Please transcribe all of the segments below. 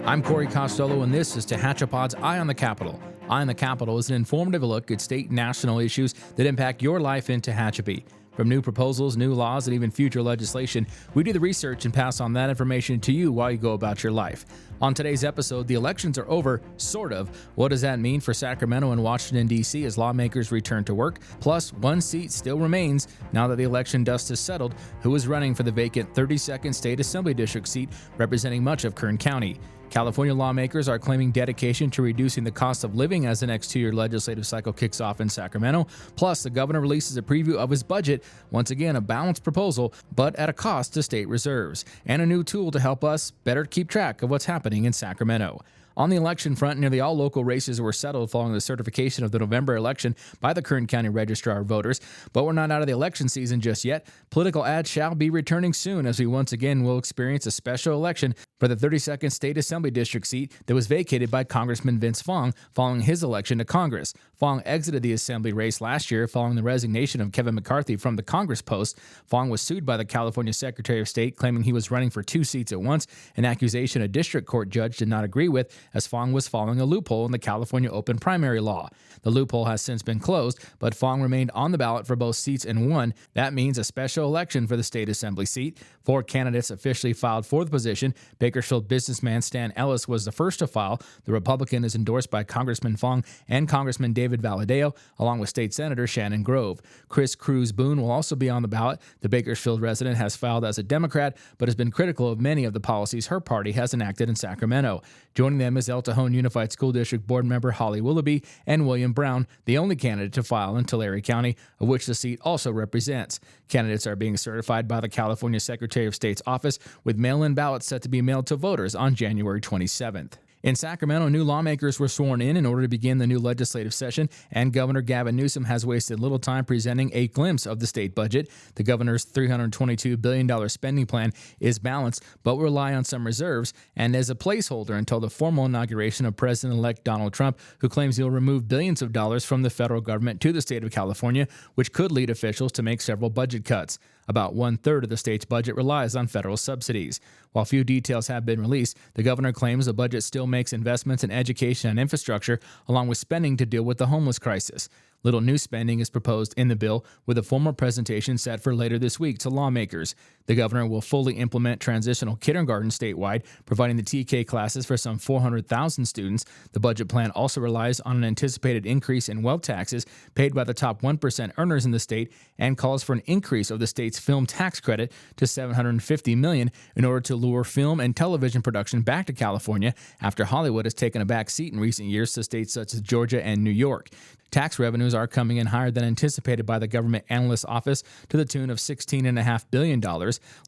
I'm Corey Costello, and this is TehachaPod's Eye on the Capitol. Eye on the Capitol is an informative look at state and national issues that impact your life in Tehachapi. From new proposals, new laws, and even future legislation, we do the research and pass on that information to you while you go about your life. On today's episode, the elections are over, sort of. What does that mean for Sacramento and Washington, D.C. as lawmakers return to work? Plus, one seat still remains now that the election dust has settled. Who is running for the vacant 32nd State Assembly District seat representing much of Kern County? California lawmakers are claiming dedication to reducing the cost of living as the next two-year legislative cycle kicks off in Sacramento. Plus, the governor releases a preview of his budget, once again a balanced proposal, but at a cost to state reserves, and a new tool to help us better keep track of what's happening in Sacramento. On the election front, nearly all local races were settled following the certification of the November election by the Kern County Registrar of Voters. But we're not out of the election season just yet. Political ads shall be returning soon as we once again will experience a special election for the 32nd State Assembly District seat that was vacated by Congressman Vince Fong following his election to Congress. Fong exited the Assembly race last year following the resignation of Kevin McCarthy from the Congress post. Fong was sued by the California Secretary of State, claiming he was running for two seats at once, an accusation a district court judge did not agree with, as Fong was following a loophole in the California open primary law. The loophole has since been closed, but Fong remained on the ballot for both seats and won. That means a special election for the state assembly seat. 4 candidates officially filed for the position. Bakersfield businessman Stan Ellis was the first to file. The Republican is endorsed by Congressman Fong and Congressman David Valadao, along with State Senator Shannon Grove. Chris Cruz Boone will also be on the ballot. The Bakersfield resident has filed as a Democrat, but has been critical of many of the policies her party has enacted in Sacramento. Joining them is El Cajon Unified School District Board member Holly Willoughby and William Brown, the only candidate to file in Tulare County, of which the seat also represents. Candidates are being certified by the California Secretary of State's office, with mail-in ballots set to be mailed to voters on January 27th. In Sacramento, new lawmakers were sworn in order to begin the new legislative session, and Governor Gavin Newsom has wasted little time presenting a glimpse of the state budget. The governor's $322 billion spending plan is balanced, but will rely on some reserves, and as a placeholder until the formal inauguration of President-elect Donald Trump, who claims he'll remove billions of dollars from the federal government to the state of California, which could lead officials to make several budget cuts. About 1/3 of the state's budget relies on federal subsidies. While few details have been released, the governor claims the budget still makes investments in education and infrastructure, along with spending to deal with the homeless crisis. Little new spending is proposed in the bill, with a formal presentation set for later this week to lawmakers. The governor will fully implement transitional kindergarten statewide, providing the TK classes for some 400,000 students. The budget plan also relies on an anticipated increase in wealth taxes paid by the top 1% earners in the state, and calls for an increase of the state's film tax credit to $750 million in order to lure film and television production back to California after Hollywood has taken a back seat in recent years to states such as Georgia and New York. Tax revenues are coming in higher than anticipated by the Government Analyst's Office, to the tune of $16.5 billion.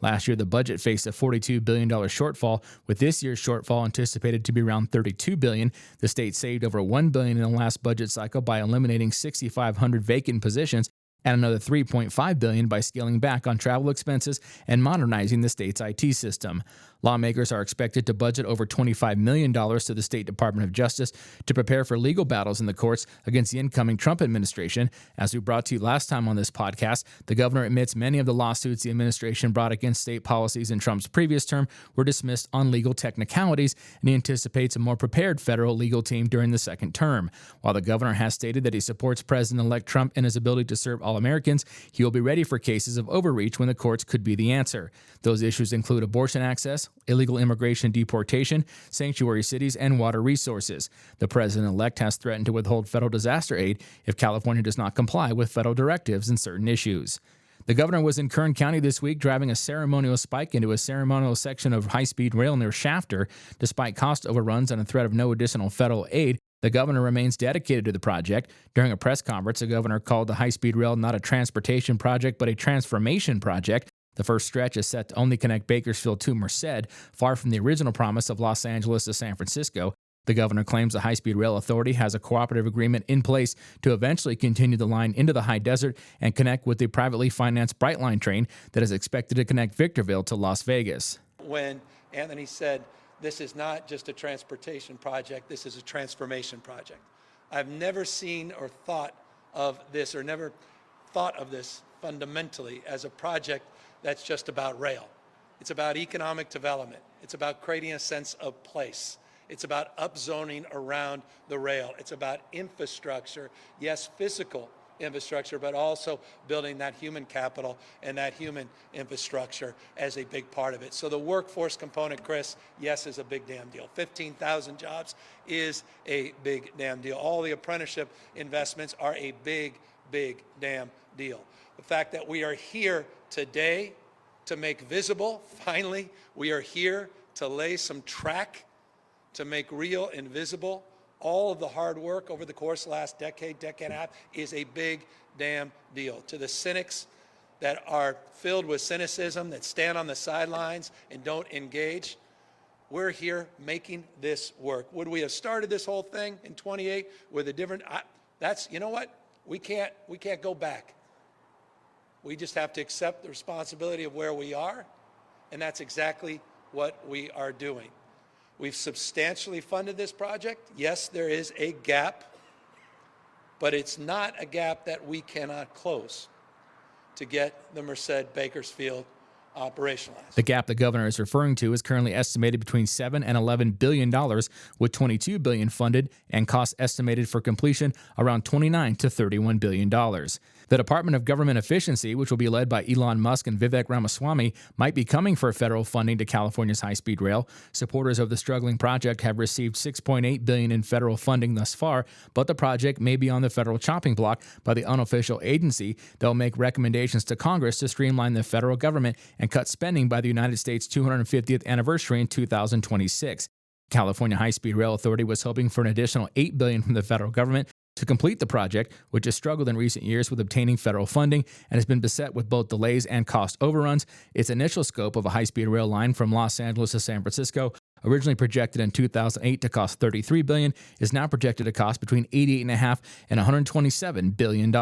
Last year, the budget faced a $42 billion shortfall, with this year's shortfall anticipated to be around $32 billion. The state saved over $1 billion in the last budget cycle by eliminating 6,500 vacant positions, and another $3.5 billion by scaling back on travel expenses and modernizing the state's IT system. Lawmakers are expected to budget over $25 million to the State Department of Justice to prepare for legal battles in the courts against the incoming Trump administration. As we brought to you last time on this podcast, the governor admits many of the lawsuits the administration brought against state policies in Trump's previous term were dismissed on legal technicalities, and he anticipates a more prepared federal legal team during the second term. While the governor has stated that he supports President-elect Trump in his ability to serve all Americans, he will be ready for cases of overreach when the courts could be the answer. Those issues include abortion access, illegal immigration deportation, sanctuary cities, and water resources. The president-elect has threatened to withhold federal disaster aid if California does not comply with federal directives in certain issues. The governor was in Kern County this week driving a ceremonial spike into a ceremonial section of high-speed rail near Shafter. Despite cost overruns and a threat of no additional federal aid, the governor remains dedicated to the project. During a press conference, the governor called the high-speed rail not a transportation project but a transformation project. The first stretch is set to only connect Bakersfield to Merced, far from the original promise of Los Angeles to San Francisco. The governor claims the High-Speed Rail Authority has a cooperative agreement in place to eventually continue the line into the high desert and connect with the privately financed Brightline train that is expected to connect Victorville to Las Vegas. When Anthony said, this is not just a transportation project, this is a transformation project. I've never seen or thought of this, or never thought of this fundamentally as a project that's just about rail. It's about economic development. It's about creating a sense of place. It's about upzoning around the rail. It's about infrastructure, yes, physical infrastructure, but also building that human capital and that human infrastructure as a big part of it. So the workforce component, Chris, yes, is a big damn deal. 15,000 jobs is a big damn deal. All the apprenticeship investments are a big, big damn deal. The fact that we are here today to make visible, finally, we are here to lay some track to make real and visible all of the hard work over the course of the last decade, decade and a half is a big damn deal. To the cynics that are filled with cynicism, that stand on the sidelines and don't engage, we're here making this work. Would we have started this whole thing in 28 with a different, you know what? We can't go back. We just have to accept the responsibility of where we are, and that's exactly what we are doing. We've substantially funded this project. Yes, there is a gap, but it's not a gap that we cannot close to get the Merced Bakersfield operationalized. The gap the governor is referring to is currently estimated between $7 and $11 billion, with $22 billion funded and costs estimated for completion around $29 to $31 billion. The Department of Government Efficiency, which will be led by Elon Musk and Vivek Ramaswamy, might be coming for federal funding to California's high-speed rail. Supporters of the struggling project have received $6.8 billion in federal funding thus far, but the project may be on the federal chopping block by the unofficial agency that will make recommendations to Congress to streamline the federal government and cut spending by the United States' 250th anniversary in 2026. California High-Speed Rail Authority was hoping for an additional $8 billion from the federal government to complete the project, which has struggled in recent years with obtaining federal funding and has been beset with both delays and cost overruns. Its initial scope of a high-speed rail line from Los Angeles to San Francisco, originally projected in 2008 to cost $33 billion, is now projected to cost between $88.5 and $127 billion.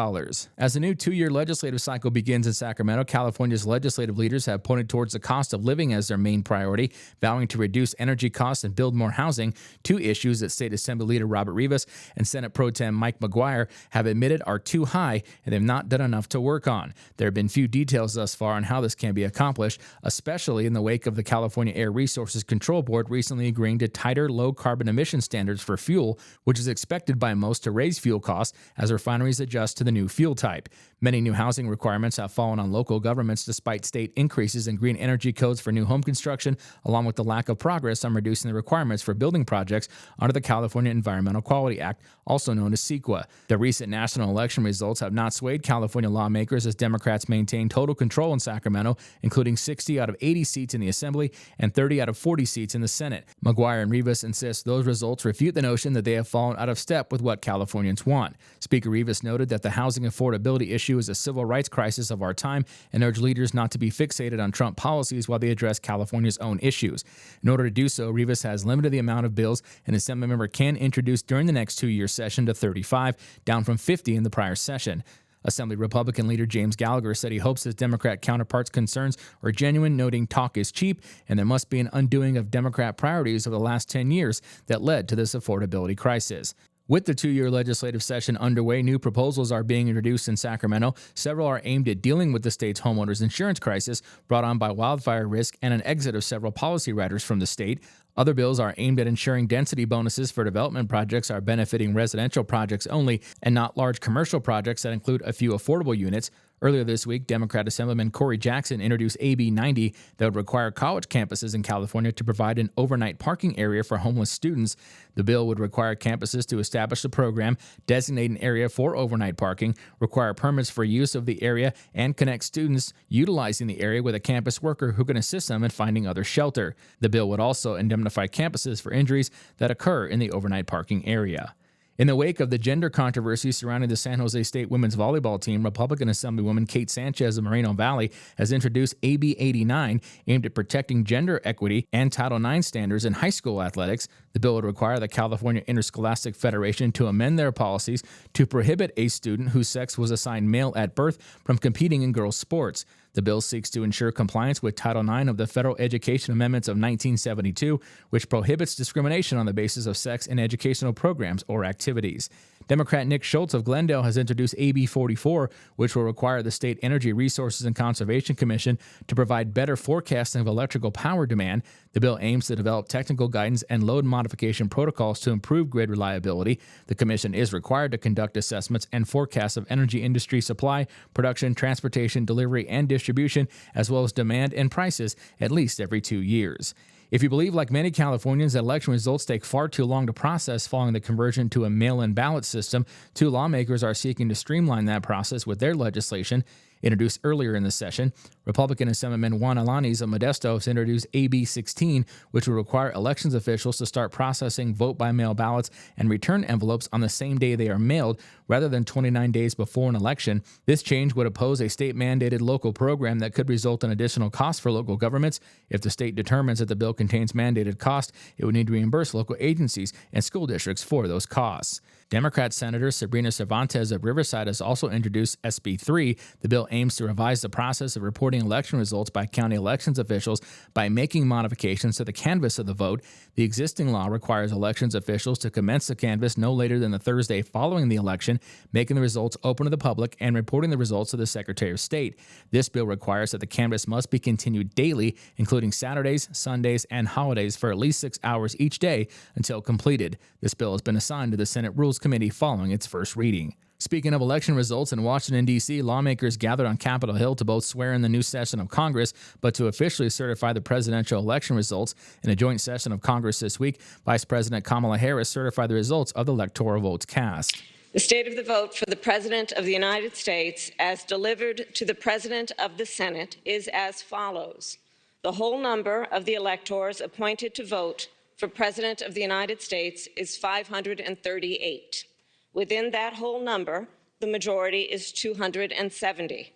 As the new two-year legislative cycle begins in Sacramento, California's legislative leaders have pointed towards the cost of living as their main priority, vowing to reduce energy costs and build more housing, two issues that State Assembly Leader Robert Rivas and Senate Pro Tem Mike McGuire have admitted are too high and they've not done enough to work on. There have been few details thus far on how this can be accomplished, especially in the wake of the California Air Resources Control Board recently agreeing to tighter low-carbon emission standards for fuel, which is expected by most to raise fuel costs as refineries adjust to the new fuel type. Many new housing requirements have fallen on local governments despite state increases in green energy codes for new home construction, along with the lack of progress on reducing the requirements for building projects under the California Environmental Quality Act, also known as CEQA. The recent national election results have not swayed California lawmakers as Democrats maintain total control in Sacramento, including 60 out of 80 seats in the Assembly and 30 out of 40 seats in the Senate. McGuire and Rivas insist those results refute the notion that they have fallen out of step with what Californians want. Speaker Rivas noted that the housing affordability issue is a civil rights crisis of our time and urged leaders not to be fixated on Trump policies while they address California's own issues. In order to do so, Rivas has limited the amount of bills an Assembly member can introduce during the next two-year session to 35, down from 50 in the prior session. Assembly Republican leader James Gallagher said he hopes his Democrat counterparts' concerns are genuine, noting talk is cheap and there must be an undoing of Democrat priorities over the last 10 years that led to this affordability crisis. With the two-year legislative session underway, new proposals are being introduced in Sacramento. Several are aimed at dealing with the state's homeowners insurance crisis brought on by wildfire risk and an exit of several policy writers from the state. Other bills are aimed at ensuring density bonuses for development projects are benefiting residential projects only and not large commercial projects that include a few affordable units. Earlier this week, Democrat Assemblyman Corey Jackson introduced AB 90 that would require college campuses in California to provide an overnight parking area for homeless students. The bill would require campuses to establish a program, designate an area for overnight parking, require permits for use of the area, and connect students utilizing the area with a campus worker who can assist them in finding other shelter. The bill would also indemnify campuses for injuries that occur in the overnight parking area. In the wake of the gender controversy surrounding the San Jose State women's volleyball team, Republican Assemblywoman Kate Sanchez of Moreno Valley has introduced AB 89 aimed at protecting gender equity and Title IX standards in high school athletics. The bill would require the California Interscholastic Federation to amend their policies to prohibit a student whose sex was assigned male at birth from competing in girls' sports. The bill seeks to ensure compliance with Title IX of the Federal Education Amendments of 1972, which prohibits discrimination on the basis of sex in educational programs or activities. Democrat Nick Schultz of Glendale has introduced AB 44, which will require the State Energy Resources and Conservation Commission to provide better forecasting of electrical power demand. The bill aims to develop technical guidance and load modification protocols to improve grid reliability. The commission is required to conduct assessments and forecasts of energy industry supply, production, transportation, delivery, and distribution, as well as demand and prices at least every 2 years. If you believe, like many Californians, that election results take far too long to process following the conversion to a mail-in ballot system, two lawmakers are seeking to streamline that process with their legislation. Introduced earlier in the session, Republican Assemblyman Juan Alanis of Modesto has introduced AB 16, which will require elections officials to start processing vote-by-mail ballots and return envelopes on the same day they are mailed, rather than 29 days before an election. This change would oppose a state-mandated local program that could result in additional costs for local governments. If the state determines that the bill contains mandated costs, it would need to reimburse local agencies and school districts for those costs. Democrat Senator Sabrina Cervantes of Riverside has also introduced SB 3. The bill aims to revise the process of reporting election results by county elections officials by making modifications to the canvass of the vote. The existing law requires elections officials to commence the canvass no later than the Thursday following the election, making the results open to the public and reporting the results to the Secretary of State. This bill requires that the canvass must be continued daily, including Saturdays, Sundays, and holidays for at least 6 hours each day until completed. This bill has been assigned to the Senate Rules Committee following its first reading. Speaking of election results, in Washington, D.C., lawmakers gathered on Capitol Hill to both swear in the new session of Congress, but to officially certify the presidential election results. In a joint session of Congress this week, Vice President Kamala Harris certified the results of the electoral votes cast. The state of the vote for the President of the United States, as delivered to the President of the Senate, is as follows. The whole number of the electors appointed to vote for President of the United States is 538. Within that whole number, the majority is 270.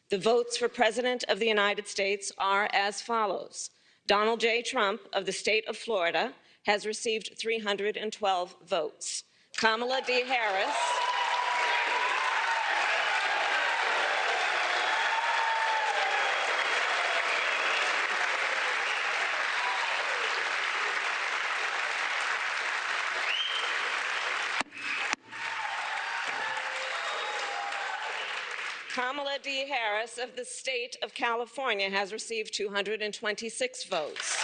The votes for President of the United States are as follows. Donald J. Trump of the state of Florida has received 312 votes. Kamala D. Harris Kamala D. Harris of the state of California has received 226 votes.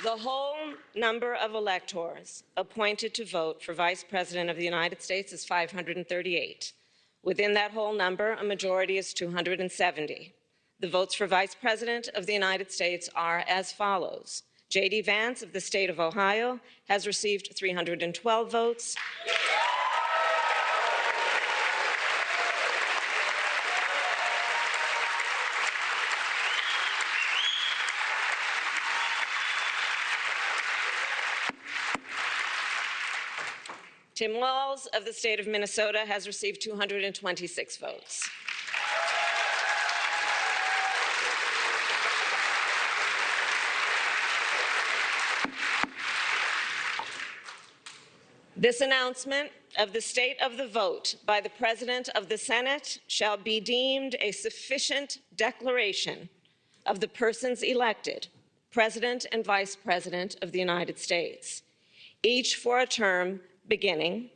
The whole number of electors appointed to vote for Vice President of the United States is 538. Within that whole number, a majority is 270. The votes for Vice President of the United States are as follows. J.D. Vance of the state of Ohio has received 312 votes. Tim Walz of the state of Minnesota has received 226 votes. This announcement of the state of the vote by the President of the Senate shall be deemed a sufficient declaration of the persons elected, President and Vice President of the United States, each for a term beginning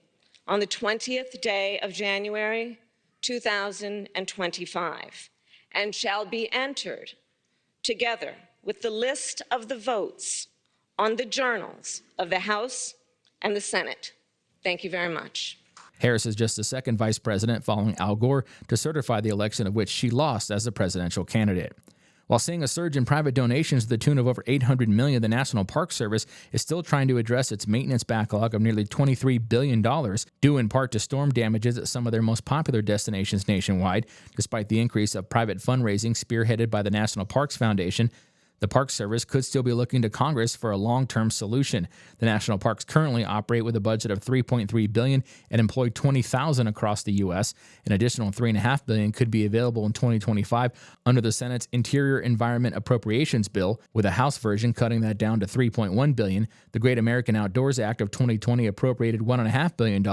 on the 20th day of January 2025, and shall be entered together with the list of the votes on the journals of the House and the Senate. Thank you very much. Harris is just the second vice president following Al Gore to certify the election of which she lost as the presidential candidate. While seeing a surge in private donations to the tune of over $800 million, the National Park Service is still trying to address its maintenance backlog of nearly $23 billion, due in part to storm damages at some of their most popular destinations nationwide. Despite the increase of private fundraising spearheaded by the National Parks Foundation, The Park Service could still be looking to Congress for a long-term solution. The national parks currently operate with a budget of $3.3 billion and employ 20,000 across the U.S. An additional $3.5 billion could be available in 2025 under the Senate's Interior Environment Appropriations Bill, with a House version cutting that down to $3.1 billion. The Great American Outdoors Act of 2020 appropriated $1.5 billion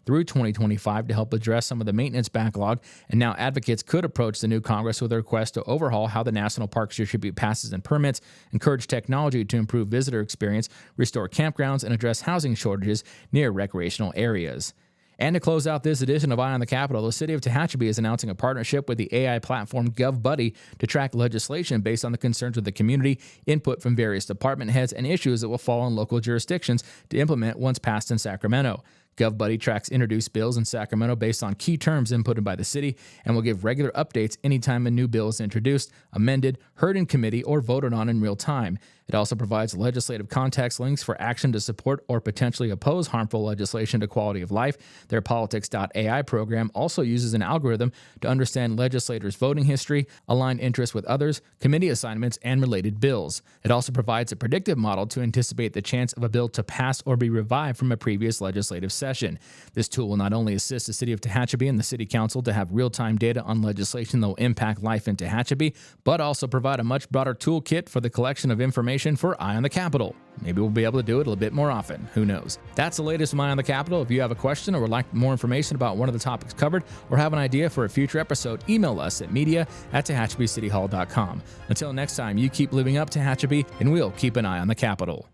through 2025 to help address some of the maintenance backlog, and now advocates could approach the new Congress with a request to overhaul how the national parks distribute passes and permits, encourage technology to improve visitor experience, restore campgrounds, and address housing shortages near recreational areas. And to close out this edition of Eye on the Capitol, the city of Tehachapi is announcing a partnership with the AI platform GovBuddy to track legislation based on the concerns of the community, input from various department heads, and issues that will fall on local jurisdictions to implement once passed in Sacramento. GovBuddy tracks introduced bills in Sacramento based on key terms inputted by the city and will give regular updates anytime a new bill is introduced, amended, heard in committee, or voted on in real time. It also provides legislative context links for action to support or potentially oppose harmful legislation to quality of life. Their Politics.ai program also uses an algorithm to understand legislators' voting history, align interests with others, committee assignments, and related bills. It also provides a predictive model to anticipate the chance of a bill to pass or be revived from a previous legislative session. This tool will not only assist the city of Tehachapi and the city council to have real-time data on legislation that will impact life in Tehachapi, but also provide a much broader toolkit for the collection of information for Eye on the Capitol. Maybe we'll be able to do it a little bit more often. Who knows? That's the latest from Eye on the Capitol. If you have a question or would like more information about one of the topics covered or have an idea for a future episode, email us at media@TehachapiCityHall.com. Until next time, you keep living up Tehachapi, and we'll keep an eye on the Capitol.